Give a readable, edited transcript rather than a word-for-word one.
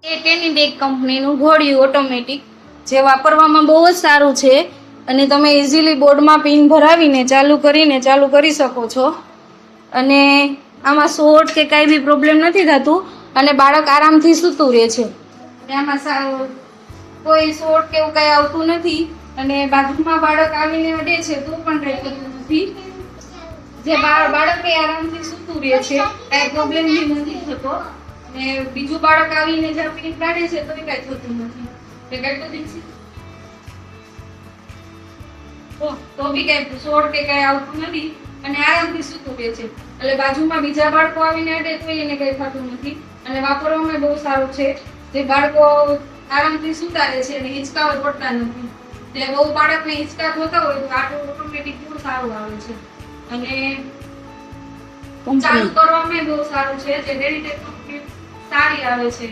એ ટેનીટેક કંપનીનું ઘોડિયું ઓટોમેટિક જે વાપરવામાં બહુ જ સારું છે અને તમે ઇઝીલી બોર્ડમાં પિન ભરાવીને ચાલુ કરી શકો છો અને આમાં શોર્ટ કે કાંઈ બી પ્રોબ્લેમ નથી થતું અને બાળક આરામથી સૂતું રહે છે અને આમાં કોઈ શોર્ટ કે એવું કાંઈ આવતું નથી અને બાજુમાં બાળક આવીને અડે છે તો પણ કાંઈ થતું નથી જે બાળકે આરામથી સૂતું રહે છે કાંઈ પ્રોબ્લેમ બી નથી થતો ને બીજું બાળક આવીને જ્યાં પિન કાઢે છે તો કાંઈ થતું નથી તો બી કાંઈ શોર્ટ કે કાંઈ આવતું નથી અને આરામથી સૂતું રહે છે એટલે બાજુમાં બીજા બાળકો આવીને અડે તો એને કંઈ થતું નથી અને વાપરવામાં બહુ સારું છે જે બાળકો આરામથી સૂતા રહે છે અને હિંચકાઓ પડતા નથી તે બહુ બાળકને હિંચકા થતા હોય તો આ ઓટોમેટિક બહુ સારું આવે છે અને ચાલુ કરવામાં બહુ સારું છે જે ટેનીટેક કંપની સારી આવે છે